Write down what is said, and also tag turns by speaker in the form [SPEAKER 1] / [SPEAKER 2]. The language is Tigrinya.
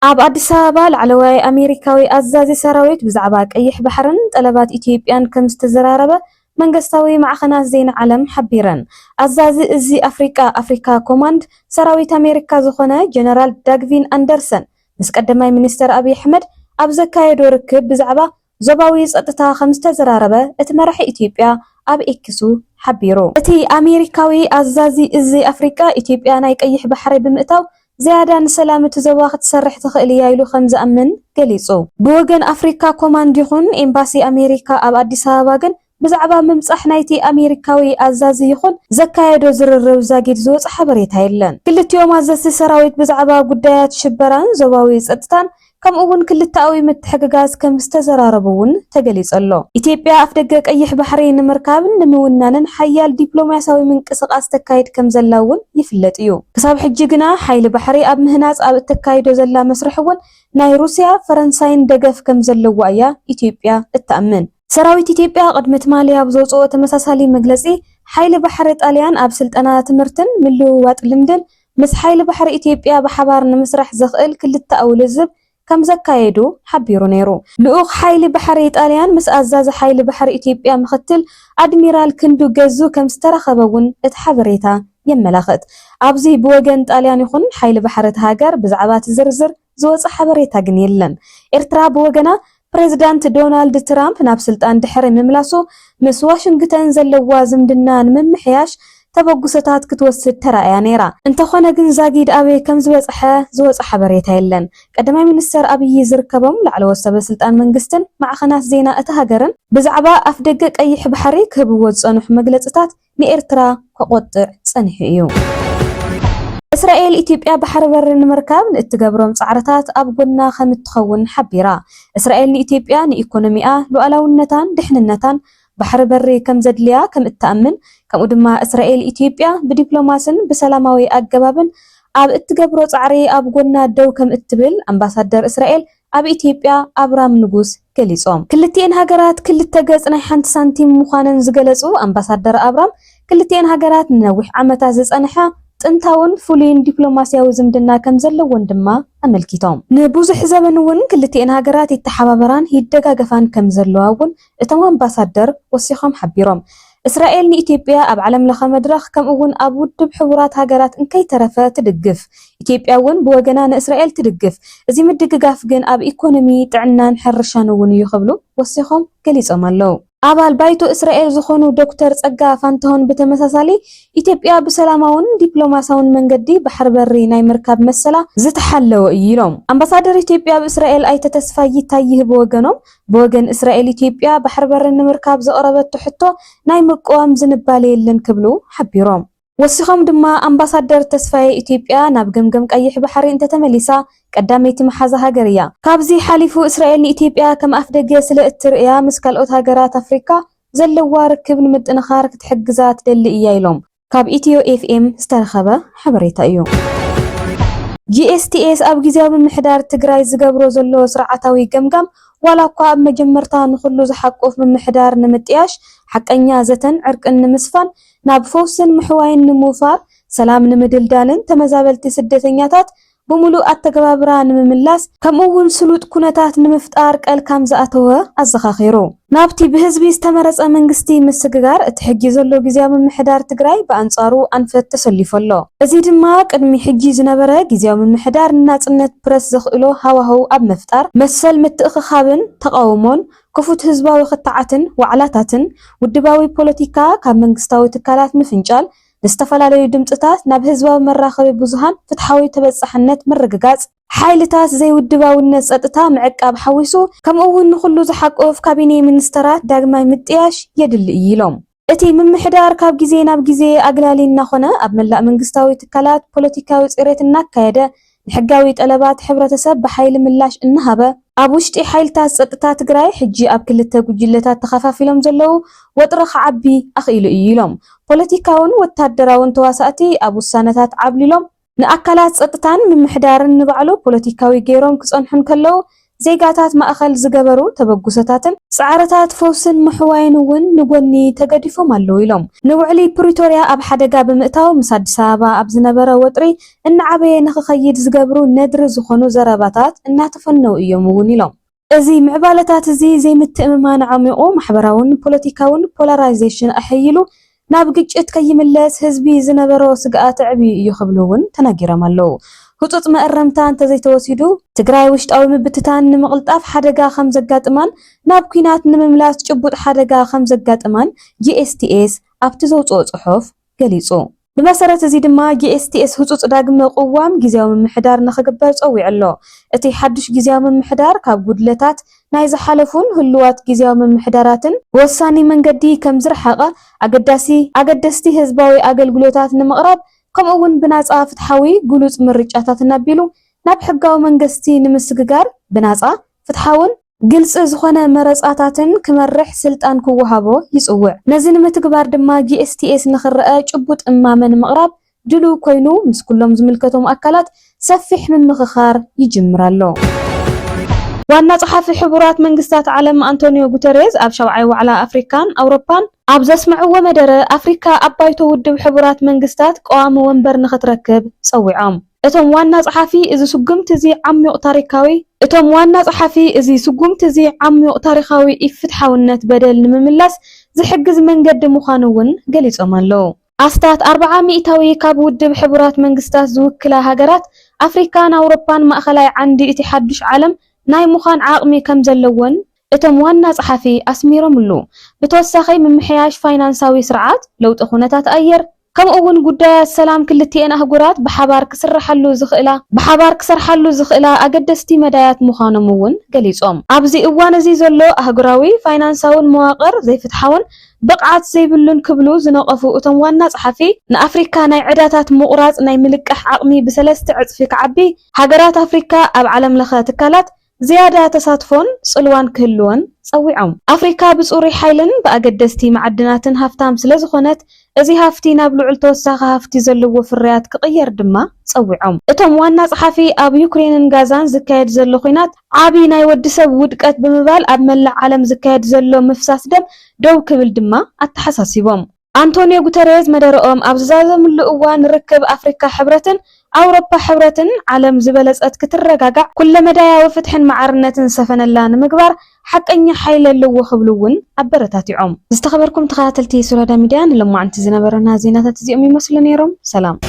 [SPEAKER 1] ኣብ ኣዲስ ኣበባ ላዕለዋይ ኣሜሪካዊ ኣዛዚ ሰራዊት ብዛዕባ ቀይሕ ባሕርን ጠለባት ኢትዮጵያን ከም ዝተዘራረበ መንግስታዊ ማዕኸናት ዜና ዓለም ሓቢረን። ኣዛዚ እዚ ኣፍሪካ ኮማንድ ሰራዊት ኣሜሪካ ዝኾነ ጀነራል ዳግቪን ኣንደርሰን ምስ ቀዳማይ ሚኒስትር ኣብይ ኣሕመድ ኣብ ዘካየዶ ርክብ ብዛዕባ ዞባዊ ጸጥታ ከም ዝተዘራረበ እቲ መራሒ ኢትዮጵያ ኣብ ኤክሱ ሓቢሩ። እቲ ኣሜሪካዊ ኣዛዚ እዚ ኣፍሪካ ኢትዮጵያ ናይ ቀይሕ ባሕሪ ብምእታው زيادة نسلام تزوا ክትሰርሕ ትኽእል እያ ኢሉ ከም ዝኣምን ገሊጹ። ብወገን ኣፍሪካ ኮማንድ ይኹን ኤምባሲ ኣሜሪካ ኣብ ኣዲስ ኣበባ ግን ብዛዕባ ምምጻሕ ናይቲ ኣሜሪካዊ ኣዛዚ ይኹን ዘካየዶ ዝርርብ ዛጊድ ዝወፅእ ሓበሬታ የለን። ክልቲኦም ኣዘዝቲ ሰራዊት ብዛዕባ ጉዳያት ሽበራን ዞባዊ ጸጥታን ከምኡውን ክልተኣዊ ምትሕግጋዝ ከም ዝተዘራረቡ እውን ተገሊጹ ኣሎ። ኢትዮጵያ ኣፍ ደገ ቀይሕ ባሕሪ ንምርካብን ንምውናንን ሓያል ዲፕሎማስያዊ ምንቅስቓስ ተካይድ ከም ዘላ እውን ይፍለጥ እዩ። ክሳብ ሕጂ ግና ሓይሊ ባሕሪ ኣብ ምህናፅ ኣብ እተካይዶ ዘላ መስርሕ እውን ናይ ሩስያ ፈረንሳይን ደገፍ ከም ዘለዋ እያ ኢትዮጵያ እተኣምን። ሰራዊት ኢትዮጵያ ቅድሚ ትማልያ ብዘውፅኦ ተመሳሳሊ መግለጺ ሓይሊ ባሕሪ ጣልያን ኣብ ስልጠና ትምህርትን ምልውዋጥ ልምድን ምስ ሓይሊ ባሕሪ ኢትዮጵያ ብሓባር ንምስራሕ ዘኽእል ክልተኣዊ ልዝብ كم زكايدو حبيرو نيرو لؤخ حيل بحر إيطاليان مس أزاز حيل بحر إثيوبيا مختل أدميرال كندو جزو كم استرخبون اتحبريتا يملاخت أبزي بوجن إيطاليان يخون حيل بحر هاجر بزعبات زرزر زوز حبريتا جنيلن إرترا بوجنا بريزيدنت دونالد ترامب نابسلطان دحر مملاسو مس واشنطن زلوا زمدنا ممحياش تبغسات كتوسد ترى نيرا انت خونا ግን ዛጊድ ኣበይ ከም ዝበጽሐ ሓበሬታ የለን። ቀዳማይ ሚኒስትር ኣብይ ዝርከቦም ላዕለወ ሰበስልጣን መንግስትን ማዕኸናት ዜና እቲ ሃገርን ብዛዕባ ኣፍ ደገ ቀይሕ ባሕሪ ክህብዎ ዝጸንሑ መግለጽታት ንኤርትራ ከቆጥዕ ጸኒሑ እዩ። እስራኤል ኢትዮጵያ ባሕሪ በር ንምርካብ እትገብሮም ጻዕርታት ኣብ ጎና ከም እትኸውን ሓቢራ። እስራኤል ንኢትዮጵያ ንኢኮኖሚኣ ሉዓላውነታን ድሕንነታን بحر بري كم زدليا كم التأمن كم قدما إسرائيل إثيوبيا بدبلوماسن بسلاماوي أجابن أب اتجبرو تعري أب قلنا دو كم اتبل أمباسادر إسرائيل أب إثيوبيا أبرام نجوس كليسوم كلتين هاجرات كل التجاز أنا حنت سنتيم مخانن زجلسو أمباسادر أبرام كلتين هاجرات نوح عمتازز أنحا تنتاون فولين دبلوماسياوي زمدنا كم زلو وندما أملكيتهم نبوزح زبن ون كلتين هاجرات التحابران يدقاقفان كم زلوون اتوان أمباسادر وسيخهم حبيرهم إسرائيل نإثيوبيا أب علم لخا مدرخ كم أون أبود بحورات هاجرات إن كي ترفا تدقف إثيوبيا ون بوجنان إسرائيل تدقف زي مدقاقف جن أب إيكونومي تعنان حرشان ون يخبلو وسيخهم كليس أمالو أبال بايتو إسرائيل زخونو دكتور تسقا فانتهون بتمساسالي إثيوبيا بسلاماون دبلوماساون منقدي بحر بري ناي مركب مسلا زتحلو إيلوم أمباسادر إثيوبيا بإسرائيل أي تتسفاي تايه بوغن إسرائيل إثيوبيا بحر بري نمركب زقربت تحطو ناي مقوام زنبالي اللي نكبلو حبيروم وسيخم دما أمباسادر تسفاي إثيوبيا ناب جمجم قيح بحري انت تمليسا قداميتي محازة هاجرية كابزي حالفو إسرائيل إثيوبيا كم أفدق يسل الترقيا مسكالوت هاجرات أفريقيا زلوا ركب نمد نخارك تحجزات دل إيايلوم كاب إثيو FM استرخبة حبريتا إيو GSTS أب جزاو من محدار تجراي زجبرو زلو سرعتاوي جمجم ولا قاب مجمرتا نخلو زحقوف من محدار نمتياش حق أنيازة عرق النمسفان ناب فوسن محواين نموفار سلام نمدلدالن تمزابلتي سدتنياتات بملو التقبابرا نمملاس كمون سلوت كونتات نمفتار قال كام زاتوه الزخاخيرو نابتي بهزبي استمرص منغستي مسغغار اتحجي زلو غزيام محدار تግራይ بانصارو انفت تسليفلو ازي دما قدمي حجي زنبره غزيام محدار ناصنت برس زخلو هاوهو اب مفتار مسل متخخابن تقاومون كفوت ህዝባዊ خطعاتن وعلاتاتن ودباوي ፖለቲካ ካብ መንግስታዊ ትካላት ምፍንጫል استفلالو دمصታት ናብ ህዝባዊ መራኸቢ ብዙሃን ፍትሓዊ ተበጻሕነት ምርግጋጽ ሓይልታት ዘይውድባውነት ጸጥታ ምዕቃብ ሓዊሱ ከምኡውን ኩሉ ዝሓቆፍ ካቢኔ ሚኒስተራት ዳግማይ ምጥያሽ የድሊ ኢሎም እቲ ምምሕዳር ካብ ግዜ ናብ ግዜ ኣግላሊና ኾነ ኣብ መላእ መንግስታዊ ትካላት ፖለቲካዊ ጽሬት እናካየደ ንሕጋዊ ጠለባት ሕብረተሰብ በሓይሊ ምላሽ እንሃበ ኣብ ውሽጢ ሓይልታት ጸጥታ ትግራይ ሕጂ ኣብ ክልተ ጉጅለታት ተኸፋፊሎም ዘለዉ ወጥሪ ክዓቢ ኣኽኢሉ ኢሎም ፖለቲካውን ወታደራውን ተዋሳእቲ ኣብ ውሳነታት ዓብሊሎም ንኣካላት ጸጥታን ምምሕዳርን ንባዕሉ ፖለቲካዊ ገይሮም ክጸንሑን ከለዉ زيغاتات ማእኸል ዝገበሩ ተበጉሰታትን ጻዕረታት ፎስን ምሕዋይን እውን ንጎኒ ተገዲፎም ኣለው ኢሎም ንውዕሊ ፕሪቶሪያ ኣብ ሓደጋ ብምእታው ምስ ኣዲስ ኣበባ ኣብ ዝነበረ ወጥሪ እናዓበየ ንኽኸይድ ዝገብሩ ነድሪ ዝኾኑ ዘረባታት እናተፈነው እዮም እውን ኢሎም እዚ ምዕባለታት እዚ ዘይምትእምማን ዓሚቑ ማሕበራውን ፖለቲካውን ፖላራይዜሽን ኣሕይሉ ናብ ግጭት ከይምለስ ህዝቢ ዝነበሮ ስግኣት ዕብይ እዩ ክብሉ እውን ተናጊሮም ኣለው ህጡጥ መእረምታ እንተዘይተወሲዱ ትግራይ ውሽጣዊ ምብትታን ንምቕልጣፍ ሓደጋ ከም ዘጋጥማን ናብ ኩናት ንምምላስ ጭቡጥ ሓደጋ ከም ዘጋጥማን GSTS ኣብቲ ዘውፅኦ ጽሑፍ ገሊጹ ብመሰረት እዚ ድማ GSTS ህጡጥ ዳግመ ቅዋም ጊዜያዊ ምምሕዳር ንኽግበር ጸዊዑ ኣሎ እቲ ሓድሽ ጊዜያዊ ምምሕዳር ካብ ጉድለታት ናይ ዝሓለፉን ህልዋት ጊዜያዊ ምምሕዳራትን ወሳኒ መንገዲ ከም ዝረሓቐ ኣገደስቲ ህዝባዊ ኣገልግሎታት ንምቕራብ ከምኡውን ብናጻ ፍትሓዊ ጉሉጽ ምርጫታት እናቢሉ ናብ ሕጋዊ መንግስቲ ንምስግጋር ብናጻ ፍትሓውን ግልጽ ዝኾነ መረጻታትን ክመርሕ ስልጣን ክወሃቦ ይጽውዕ ነዚ ንምትግባር ድማ GSTS ንኽረአ ጭቡጥ እማመን ምቕራብ ድሉ ኮይኑ ምስ ኩሎም ዝምልከቶም ኣካላት ሰፊሕ ምምኽኻር ይጅምር ኣሎ ዋና ጸሓፊ ሕቡራት መንግስታት ዓለም አንቶኒዮ ጉተሬዝ ኣብ ሸውዓይ ዋዕላ ኣፍሪካን ኣውሮፓን ኣብ ዘስምዕዎ መደረ ኣፍሪካ ኣብ ባይቶ ውድብ ሕቡራት መንግስታት ቀዋሚ ወንበር ንኽትረክብ ጸዊዖም እቶም ዋና ጸሓፊ እዚ ስጉምቲ እዚ ዓሚቕ ታሪኻዊ ኢፍትሓውነት በደል ንምምላስ ዝሕግዝ መንገዲ ምዃኑ እውን ገሊጾም ኣለው ኣስታት 40 ሚእታዊ ካብ ውድብ ሕቡራት መንግስታት ዝውክላ ሃገራት ኣፍሪካን ኣውሮፓን ማእኸላይ ዓንዲ እቲ ሓድሽ ዓለም ናይ ሙኻን ዓቕሚ ከም ዘለዎን እቶም ዋና ጸሓፊ ኣስሚሮምሉ ብተወሳኺ ምምሕያሽ ፋይናንሳዊ ስርዓት ለውጢ ኩነታት ኣየር ከምኡውን ጉዳያት ሰላም ክልቲአን ኣህጉራት ብሓባር ክሰርሓሉ ዝኽእላ ኣገደስቲ መዳያት ምዃኖም እውን ገሊጾም ኣብዚ እዋን እዚ ዘሎ ኣህጉራዊ ፋይናንሳውን መዋቕር ዘይፍትሓውን ብቕዓት ዘይብሉን ክብሉ ዝነቐፉ እቶም ዋና ጸሓፊ ንኣፍሪካ ናይ ዕዳታት ምቑራጽ ናይ ምልቃሕ ዓቕሚ ብሰለስተ ዕጽፊ ክዓቢ ሃገራት ኣፍሪካ ኣብ ዓለም ለኸ ትካላት زيادة تساتفون صلوان كهلوان ጸዊዖም ኣፍሪካ ብጽሩይ ሓይልን ብኣገደስቲ ማዕድናትን ሃፍታም ስለ ዝኾነት እዚ ሃፍቲ ናብ ልዑል ተወሳኺ ሃፍቲ ዘለዎ ፍርያት ክቕየር ድማ ጸዊዖም እቶም ዋና ጸሓፊ ኣብ ዩክሬንን ጋዛን ዝካየድ ዘሎ ኩናት ዓቢ ናይ ወዲሰብ ውድቀት ብምባል ኣብ መላእ ዓለም ዝካየድ ዘሎ ምፍሳስ ደም ደው ክብል ድማ ኣተሓሳሲቦም አንቶኒዮ ጉተሬዝ መደረኦም ኣብ ዝዛዘምሉ እዋን ርክብ ኣፍሪካ ሕብረትን ኣውሮፓ ሕብረትን ዓለም ዝበለጸት ክትረጋጋዕ ኩለ መዳያዊ ፍትሕን ማዕርነትን ሰፈነላ ንምግባር ሓቀኛ ሓይል ኣለዎ ክብሉውን ኣበረታቲዖም ዝተኸበርኩም ተኸታተልቲ ሶሎዳ ሚድያ ንሎማዓንቲ ዝነበረና ዜናታት እዚኦም ይመስሉ ነይሮም ሰላም